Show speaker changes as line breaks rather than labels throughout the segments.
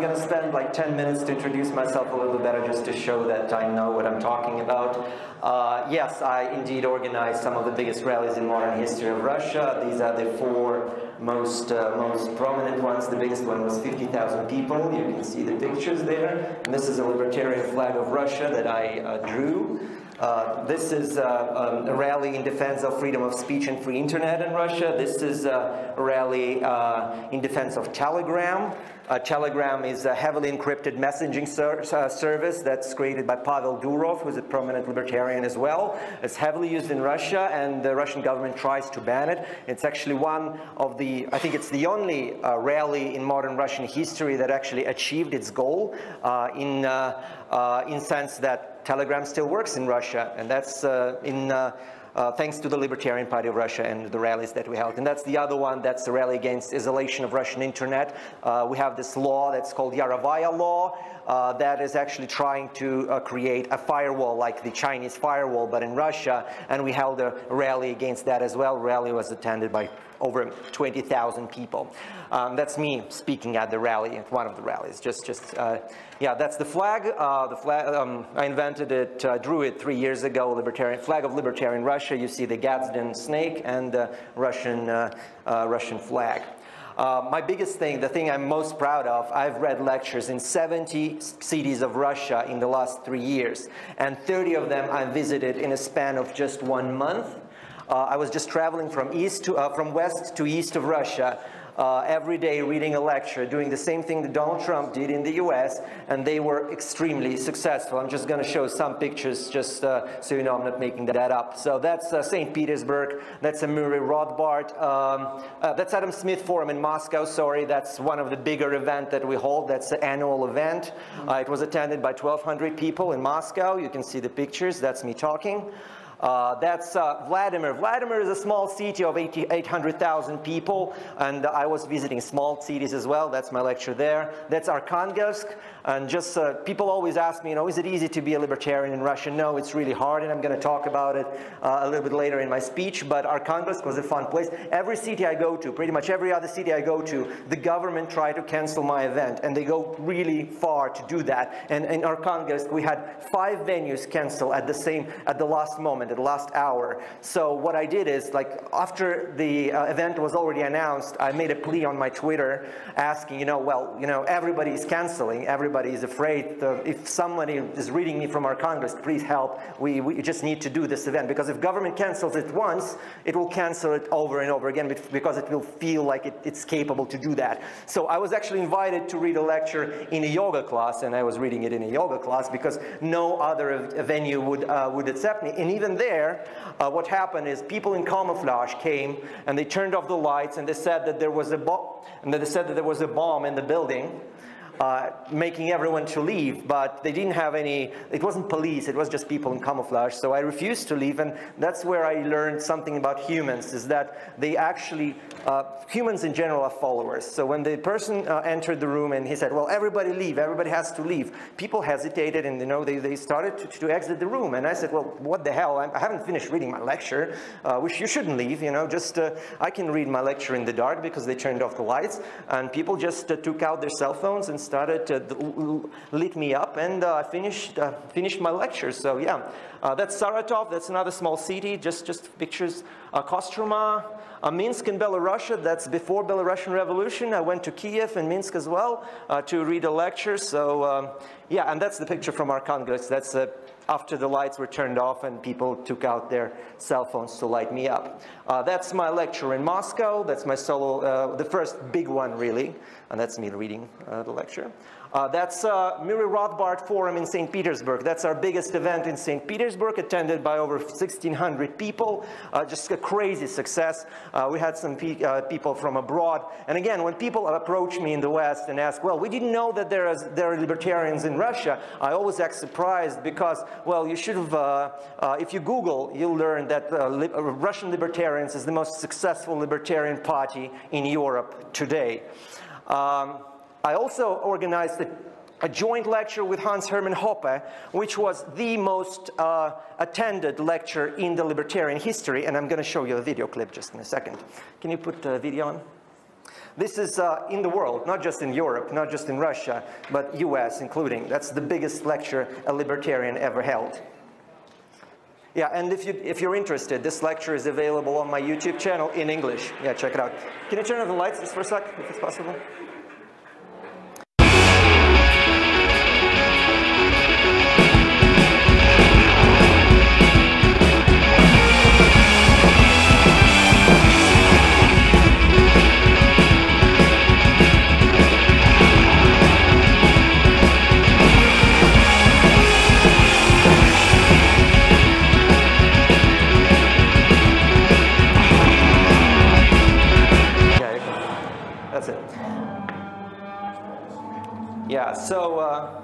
going to spend like 10 minutes to introduce myself a little bit better, just to show that I know what I'm talking about. Yes, I indeed organized some of the biggest rallies in modern history of Russia. These are the four most prominent ones. The biggest one was 50,000 people. You can see the pictures there. And this is a libertarian flag of Russia that I drew. This is a rally in defense of freedom of speech and free internet in Russia. This is a rally in defense of Telegram. Telegram is a heavily encrypted messaging service that's created by Pavel Durov, who's a prominent libertarian as well. It's heavily used in Russia, and the Russian government tries to ban it. It's actually one of the, I think it's the only rally in modern Russian history that actually achieved its goal in sense that Telegram still works in Russia, and that's thanks to the Libertarian Party of Russia and the rallies that we held. And that's the other one, that's the rally against isolation of Russian internet. We have this law that's called Yarovaya law that is actually trying to create a firewall like the Chinese firewall, but in Russia, and we held a rally against that as well. The rally was attended by over 20,000 people. That's me speaking at the rally, at one of the rallies. Yeah, that's the flag. I invented it, drew it 3 years ago. Libertarian flag of libertarian Russia. You see the Gadsden snake and the Russian flag. My biggest thing, the thing I'm most proud of, I've read lectures in 70 cities of Russia in the last 3 years, and 30 of them I visited in a span of just 1 month. I was just traveling from west to east of Russia every day, reading a lecture, doing the same thing that Donald Trump did in the US, and they were extremely successful. I'm just going to show some pictures just so you know I'm not making that up. So that's St. Petersburg, that's a Murray Rothbard, that's Adam Smith Forum in Moscow, sorry, that's one of the bigger events that we hold, that's an annual event. It was attended by 1,200 people in Moscow. You can see the pictures, that's me talking. That's Vladimir. Vladimir is a small city of 800,000 people, and I was visiting small cities as well. That's my lecture there. That's Arkhangelsk, and just people always ask me, you know, is it easy to be a libertarian in Russia? No, it's really hard, and I'm going to talk about it a little bit later in my speech, but Arkhangelsk was a fun place. Every city I go to, pretty much every other city I go to, the government tried to cancel my event, and they go really far to do that. And in Arkhangelsk, we had 5 venues cancel at the last moment, at the last hour. So what I did is, like, after the event was already announced, I made a plea on my Twitter asking, you know, well, you know, everybody is canceling, everybody is afraid. If somebody is reading me from our Congress, please help. We just need to do this event, because if government cancels it once, it will cancel it over and over again, because it will feel like it's capable to do that. So I was actually invited to read a lecture in a yoga class, and I was reading it in a yoga class because no other venue would accept me. And even there, what happened is people in camouflage came and they turned off the lights, and they said that there was a bomb in the building, making everyone to leave, but they didn't have any, it wasn't police, it was just people in camouflage. So I refused to leave, and that's where I learned something about humans, is that they actually, humans in general are followers. So when the person entered the room and he said, well, everybody leave, everybody has to leave, people hesitated, and, you know, they started to exit the room. And I said, well, what the hell, I haven't finished reading my lecture, you shouldn't leave, you know, just, I can read my lecture in the dark because they turned off the lights, and people just took out their cell phones and started to lit me up, and I finished my lecture. So yeah, that's Saratov. That's another small city. Just pictures. Kostroma, Minsk in Belarus. That's before Belarusian Revolution. I went to Kiev and Minsk as well to read a lecture. So yeah, and that's the picture from our Congress. That's after the lights were turned off and people took out their cell phones to light me up. That's my lecture in Moscow. That's my solo, the first big one really, and that's me reading the lecture. That's Murray Rothbard Forum in St. Petersburg. That's our biggest event in St. Petersburg, attended by over 1,600 people. Just a crazy success. We had some people from abroad. And again, when people approach me in the West and ask, well, we didn't know that there are libertarians in Russia, I always act surprised because, well, you should have, if you Google, you'll learn that Russian Libertarians is the most successful libertarian party in Europe today. I also organized a joint lecture with Hans Hermann Hoppe, which was the most attended lecture in the libertarian history, and I'm going to show you a video clip just in a second. Can you put the video on? This is in the world, not just in Europe, not just in Russia, but US including. That's the biggest lecture a libertarian ever held. Yeah, and if you're interested, this lecture is available on my YouTube channel in English. Yeah, check it out. Can you turn on the lights just for a sec, if it's possible? Yeah, so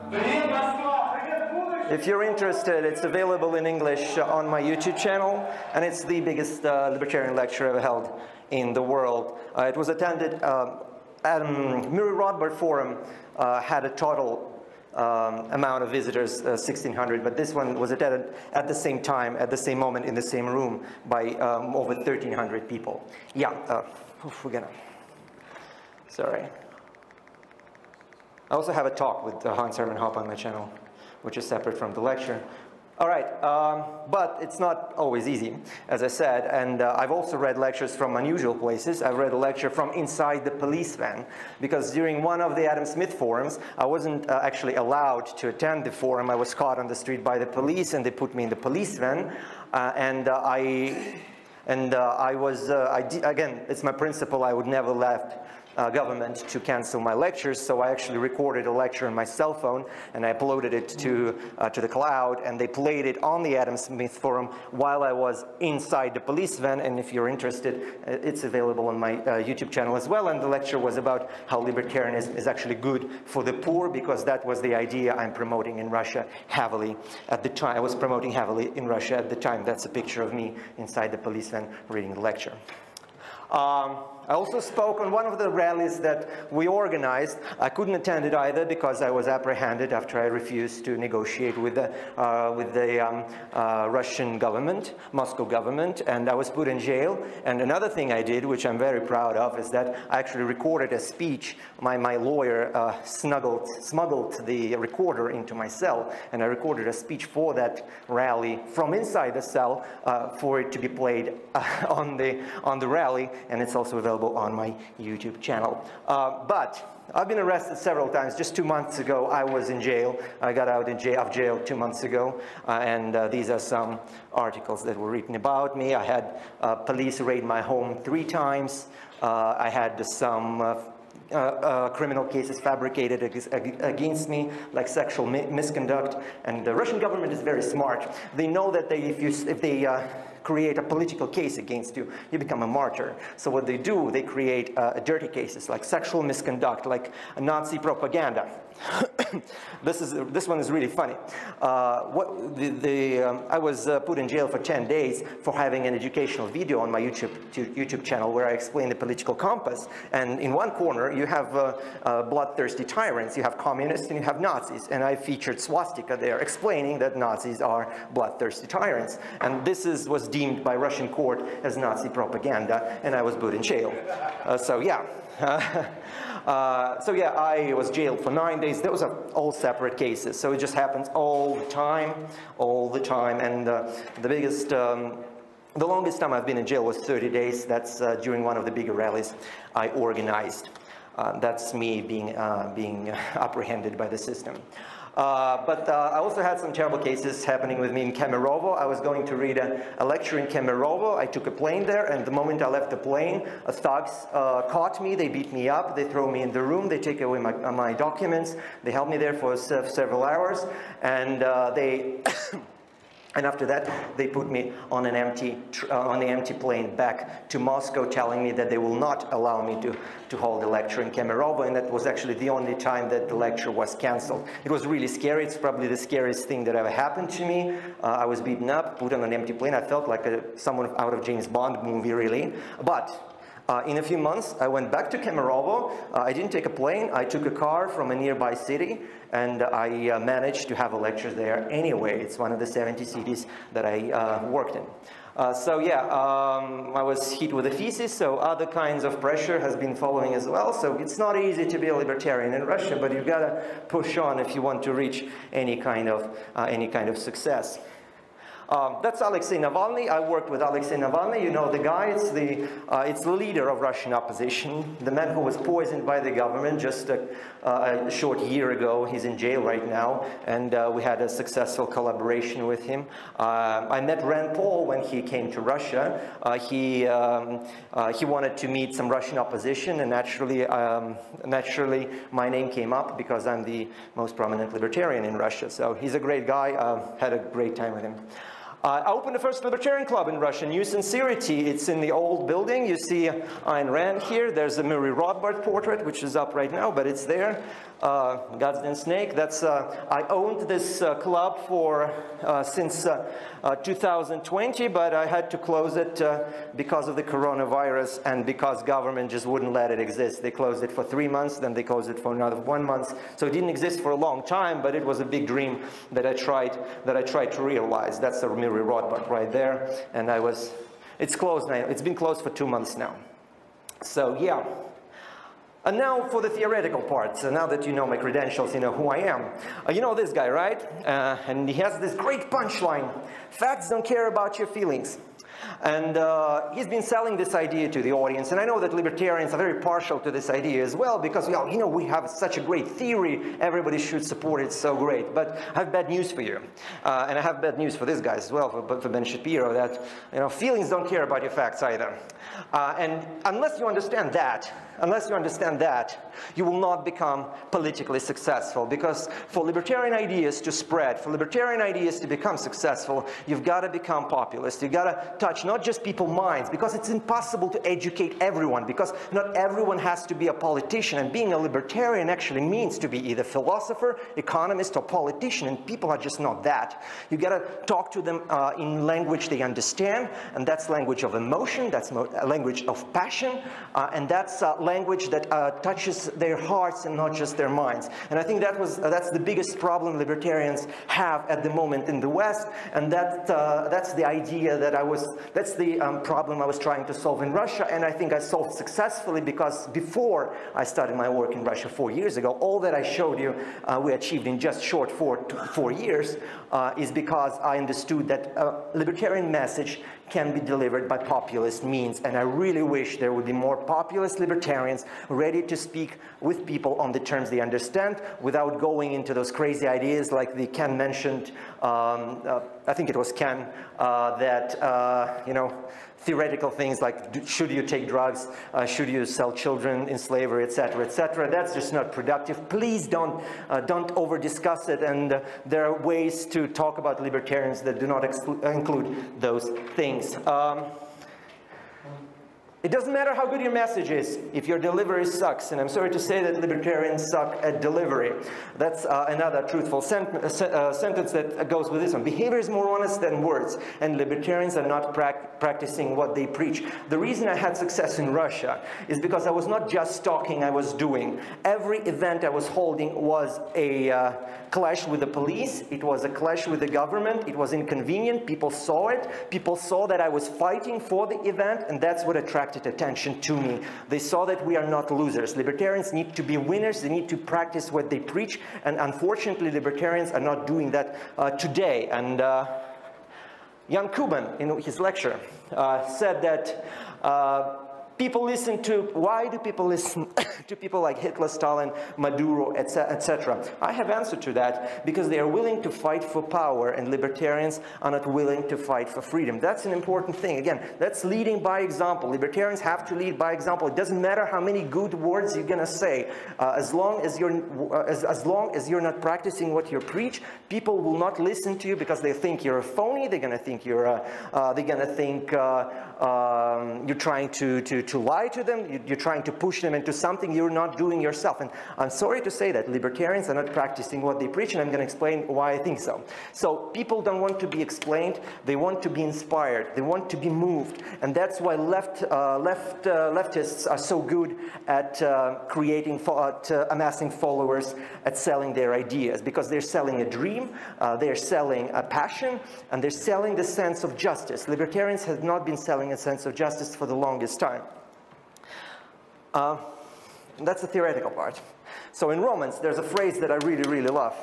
if you're interested, it's available in English on my YouTube channel, and it's the biggest libertarian lecture ever held in the world. It was attended at Murray Rothbard Forum, had a total amount of visitors, 1,600, but this one was attended at the same time, at the same moment, in the same room by over 1,300 people. Yeah, we're gonna, sorry. I also have a talk with Hans Hermann Hoppe on my channel, which is separate from the lecture. All right, but it's not always easy, as I said, and I've also read lectures from unusual places. I've read a lecture from inside the police van, because during one of the Adam Smith forums, I wasn't actually allowed to attend the forum. I was caught on the street by the police, and they put me in the police van, again, it's my principle, I would never left government to cancel my lectures, so I actually recorded a lecture on my cell phone and I uploaded it to the cloud, and they played it on the Adam Smith forum while I was inside the police van. And if you're interested, it's available on my YouTube channel as well. And the lecture was about how libertarianism is actually good for the poor, because that was the idea I'm promoting in Russia heavily at the time. I was promoting heavily in Russia at the time. That's a picture of me inside the police van reading the lecture. I also spoke on one of the rallies that we organized. I couldn't attend it either because I was apprehended after I refused to negotiate with the Russian government, Moscow government, and I was put in jail. And another thing I did, which I'm very proud of, is that I actually recorded a speech. My lawyer smuggled the recorder into my cell, and I recorded a speech for that rally from inside the cell for it to be played on the rally, and it's also available on my YouTube channel. But I've been arrested several times. Just 2 months ago, I was in jail. I got out of jail 2 months ago, and these are some articles that were written about me. I had police raid my home 3 times. I had some criminal cases fabricated against me, like sexual misconduct. And the Russian government is very smart. They know that if they create a political case against you, you become a martyr. So what they do, they create dirty cases like sexual misconduct, like Nazi propaganda. This one is really funny. I was put in jail for 10 days for having an educational video on my YouTube channel where I explain the political compass. And in one corner, you have bloodthirsty tyrants. You have communists and you have Nazis. And I featured swastika there, explaining that Nazis are bloodthirsty tyrants. And this was deemed by Russian court as Nazi propaganda, and I was put in jail. So yeah. So yeah, I was jailed for 9 days. Those are all separate cases, so it just happens all the time. And the longest time I've been in jail was 30 days. That's during one of the bigger rallies I organized. That's me being apprehended by the system. But I also had some terrible cases happening with me in Kemerovo. I was going to read a lecture in Kemerovo. I took a plane there, and the moment I left the plane, thugs caught me. They beat me up. They throw me in the room. They take away my documents. They held me there for several hours, and and after that, they put me on an empty plane back to Moscow, telling me that they will not allow me to hold a lecture in Kemerovo, and that was actually the only time that the lecture was canceled. It was really scary. It's probably the scariest thing that ever happened to me. I was beaten up, put on an empty plane. I felt like someone out of James Bond movie, really. But In a few months, I went back to Kemerovo. I didn't take a plane. I took a car from a nearby city, and I managed to have a lecture there anyway. It's one of the 70 cities that I worked in. So yeah, I was hit with a thesis, so other kinds of pressure has been following as well. So it's not easy to be a libertarian in Russia, but you've got to push on if you want to reach any kind of success. That's Alexei Navalny. I worked with Alexei Navalny. You know the guy. It's the leader of Russian opposition, the man who was poisoned by the government just a short year ago. He's in jail right now, and we had a successful collaboration with him. I met Rand Paul when he came to Russia. He wanted to meet some Russian opposition, and naturally my name came up because I'm the most prominent libertarian in Russia. So he's a great guy. Had a great time with him. I opened the first libertarian club in Russia, New Sincerity. It's in the old building. You see Ayn Rand here. There's a Murray Rothbard portrait, which is up right now, but it's there. Goddamn Snake. That's I owned this club for since 2020, but I had to close it because of the coronavirus and because government just wouldn't let it exist. They closed it for 3 months, then they closed it for another 1 month. So it didn't exist for a long time, but it was a big dream that I tried to realize. That's the Murray Rothbard right there, and it's closed now. It's been closed for 2 months now. So yeah. And now for the theoretical part. So now that you know my credentials, you know who I am. You know this guy, right? And he has this great punchline. Facts don't care about your feelings. And he's been selling this idea to the audience, and I know that libertarians are very partial to this idea as well, because you know, we have such a great theory, everybody should support it, so great. But I have bad news for you, and I have bad news for this guy as well, for Ben Shapiro, that feelings don't care about your facts either. And unless you understand that, you will not become politically successful, because for libertarian ideas to spread, for libertarian ideas to become successful, you've got to become populist. You've got to touch not just people's minds, because it's impossible to educate everyone, because not everyone has to be a politician, and being a libertarian actually means to be either philosopher, economist, or politician, and people are just not that. You've got to talk to them in language they understand, and that's language of emotion, that's language of passion, and that's language that touches their hearts and not just their minds. And I think that's the biggest problem libertarians have at the moment in the West, and that's the idea that's the problem I was trying to solve in Russia, and I think I solved successfully, because before I started my work in Russia 4 years ago, all that I showed you we achieved in just short 4 years is because I understood that libertarian message can be delivered by populist means, and I really wish there would be more populist libertarians ready to speak with people on the terms they understand, without going into those crazy ideas like the Ken mentioned, I think it was Ken, that theoretical things like should you take drugs, should you sell children in slavery, etc., etc. That's just not productive. Please don't over discuss it, and there are ways to talk about libertarians that do not include those things. It doesn't matter how good your message is if your delivery sucks, and I'm sorry to say that libertarians suck at delivery. That's another truthful sentence that goes with this one. Behavior is more honest than words, and libertarians are not practicing what they preach. The reason I had success in Russia is because I was not just talking, I was doing. Every event I was holding was a clash with the police, it was a clash with the government, it was inconvenient, people saw it, people saw that I was fighting for the event, and that's what attracted attention to me. They saw that we are not losers. Libertarians need to be winners, they need to practice what they preach, and unfortunately libertarians are not doing that today. And Jan Kuban, in his lecture, said that why do people listen to people like Hitler, Stalin, Maduro, etc.? I have answer to that, because they are willing to fight for power, and libertarians are not willing to fight for freedom. That's an important thing. Again, that's leading by example. Libertarians have to lead by example. It doesn't matter how many good words you're going to say. As long as you're not practicing what you preach, people will not listen to you, because they think you're a phony. They're going to think you're trying to to lie to them, you're trying to push them into something you're not doing yourself. And I'm sorry to say that libertarians are not practicing what they preach, and I'm going to explain why I think so. So people don't want to be explained, they want to be inspired, they want to be moved, and that's why leftists are so good at amassing followers, at selling their ideas, because they're selling a dream, they're selling a passion, and they're selling the sense of justice. Libertarians have not been selling a sense of justice for the longest time. That's the theoretical part. So in Romans, there's a phrase that I really, really love.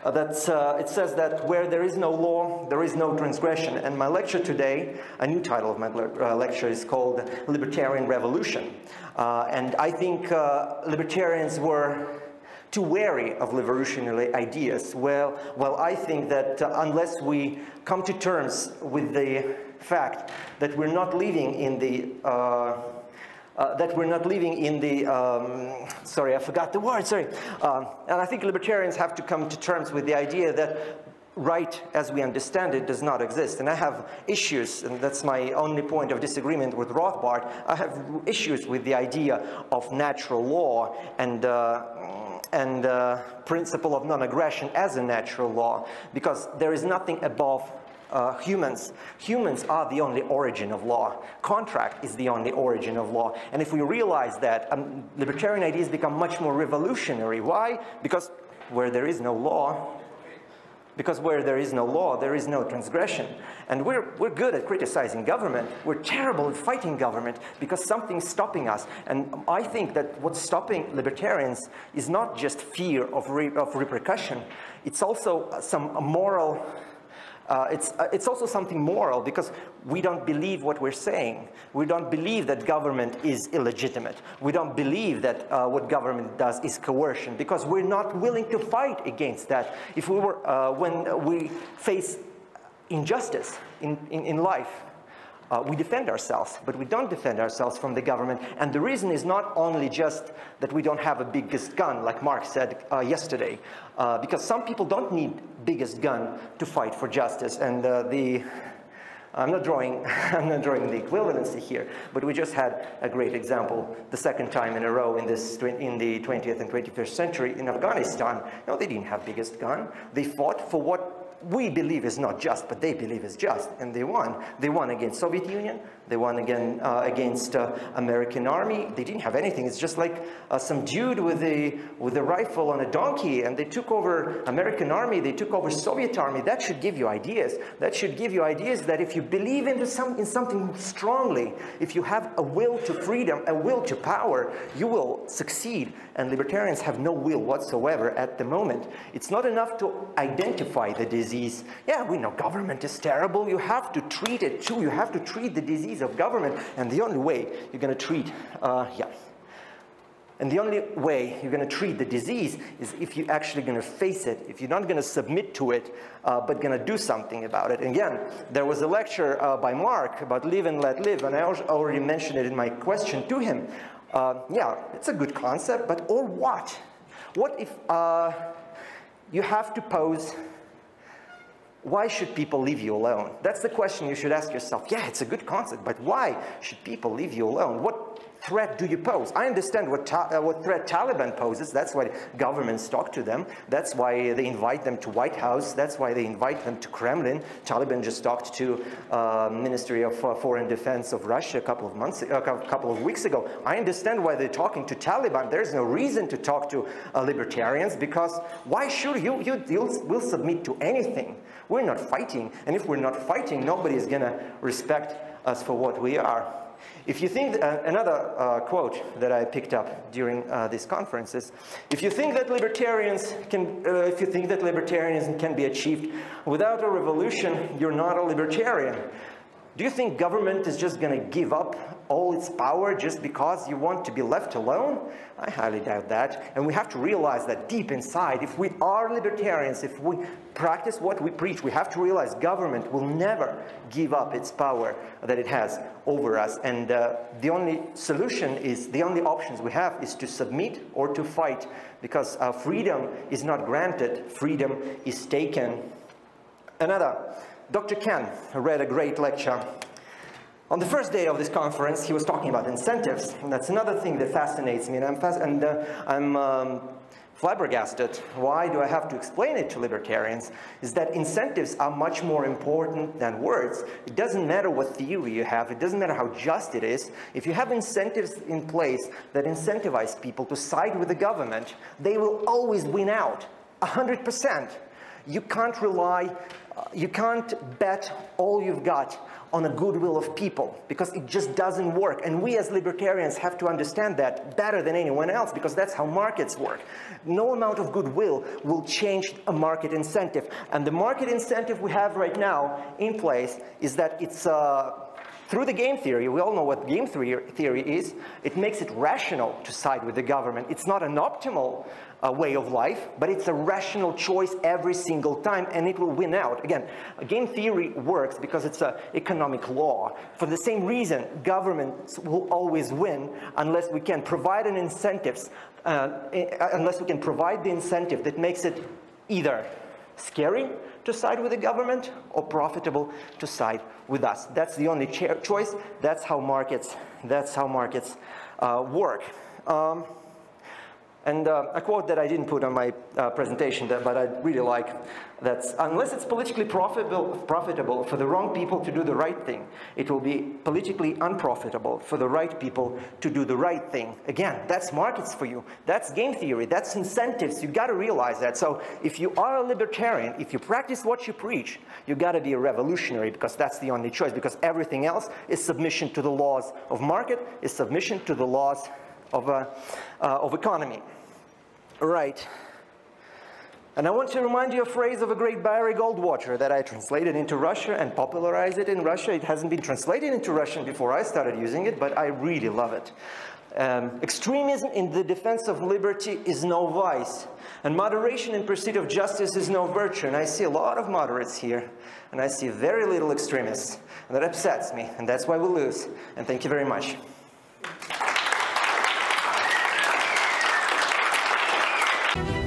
It says that where there is no law, there is no transgression. And my lecture today, a new title of my lecture is called Libertarian Revolution. And I think libertarians were too wary of revolutionary ideas. Well, I think that unless we come to terms with the fact that we're not living in the sorry, I forgot the word, sorry. And I think libertarians have to come to terms with the idea that right as we understand it does not exist. And I have issues, and that's my only point of disagreement with Rothbard, I have issues with the idea of natural law and principle of non-aggression as a natural law, because there is nothing above humans. Humans are the only origin of law. Contract is the only origin of law. And if we realize that, libertarian ideas become much more revolutionary. Why? Because where there is no law, there is no transgression. And we're good at criticizing government. We're terrible at fighting government because something's stopping us. And I think that what's stopping libertarians is not just fear of repercussion. It's also some moral. It's also something moral, because we don't believe what we're saying. We don't believe that government is illegitimate. We don't believe that what government does is coercion, because we're not willing to fight against that. If we were, when we face injustice in life, we defend ourselves, but we don't defend ourselves from the government. And the reason is not only just that we don't have a biggest gun, like Marx said yesterday, because some people don't need biggest gun to fight for justice. And I'm not drawing the equivalency here, but we just had a great example the second time in a row in the 20th and 21st century in Afghanistan. No, they didn't have biggest gun. They fought for what we believe is not just, but they believe is just, and they won. They won against Soviet Union. They won again against American army. They didn't have anything. It's just like some dude with a rifle on a donkey, and they took over American army. They took over Soviet army. That should give you ideas. That should give you ideas that if you believe in something strongly, if you have a will to freedom, a will to power, you will succeed. And libertarians have no will whatsoever at the moment. It's not enough to identify the disease. Yeah, we know government is terrible. You have to treat it too. You have to treat the disease of government. And the only way you're going to treat, and the only way you're going to treat the disease is if you're actually going to face it, if you're not going to submit to it, but going to do something about it. And again, there was a lecture by Mark about live and let live, and I already mentioned it in my question to him. Yeah, it's a good concept, but or what? What if you have to pose, why should people leave you alone? That's the question you should ask yourself. Yeah, it's a good concept, but why should people leave you alone? What threat do you pose? I understand what threat Taliban poses. That's why governments talk to them. That's why they invite them to White House. That's why they invite them to Kremlin. Taliban just talked to Ministry of Foreign Defense of Russia a couple of weeks ago. I understand why they're talking to Taliban. There's no reason to talk to libertarians, because why should we'll submit to anything? We're not fighting, and if we're not fighting, nobody is gonna respect us for what we are. If you think, another quote that I picked up during this conference is, if you think that libertarianism can be achieved without a revolution, you're not a libertarian. Do you think government is just going to give up all its power just because you want to be left alone? I highly doubt that. And we have to realize that deep inside, if we are libertarians, if we practice what we preach, we have to realize government will never give up its power that it has over us. And the only solution is, the only options we have is to submit or to fight, because freedom is not granted, freedom is taken. Dr. Ken read a great lecture On the first day of this conference, he was talking about incentives, and that's another thing that fascinates me, and I'm flabbergasted. Why do I have to explain it to libertarians? Is that incentives are much more important than words. It doesn't matter what theory you have. It doesn't matter how just it is. If you have incentives in place that incentivize people to side with the government, they will always win out, 100%. You can't rely, you can't bet all you've got on the goodwill of people, because it just doesn't work. And we as libertarians have to understand that better than anyone else, because that's how markets work. No amount of goodwill will change a market incentive. And the market incentive we have right now in place is that it's through the game theory. We all know what game theory is. It makes it rational to side with the government. It's not an optimal way of life, but it's a rational choice every single time, and it will win out. Again, game theory works because it's an economic law. For the same reason, governments will always win unless we can provide an incentives, unless we can provide the incentive that makes it either scary to side with the government or profitable to side with us. That's the only choice. That's how markets work. And a quote that I didn't put on my presentation, but I really like, that's, unless it's politically profitable for the wrong people to do the right thing, it will be politically unprofitable for the right people to do the right thing. Again, that's markets for you. That's game theory. That's incentives. You got to realize that. So if you are a libertarian, if you practice what you preach, you got to be a revolutionary, because that's the only choice, because everything else is submission to the laws of market, is submission to the laws of economy. Right. And I want to remind you a phrase of a great Barry Goldwater that I translated into Russia and popularized it in Russia. It hasn't been translated into Russian before I started using it, but I really love it. Extremism in the defense of liberty is no vice, and moderation in pursuit of justice is no virtue. And I see a lot of moderates here, and I see very little extremists. And that upsets me, and that's why we lose. And thank you very much.
Thank you.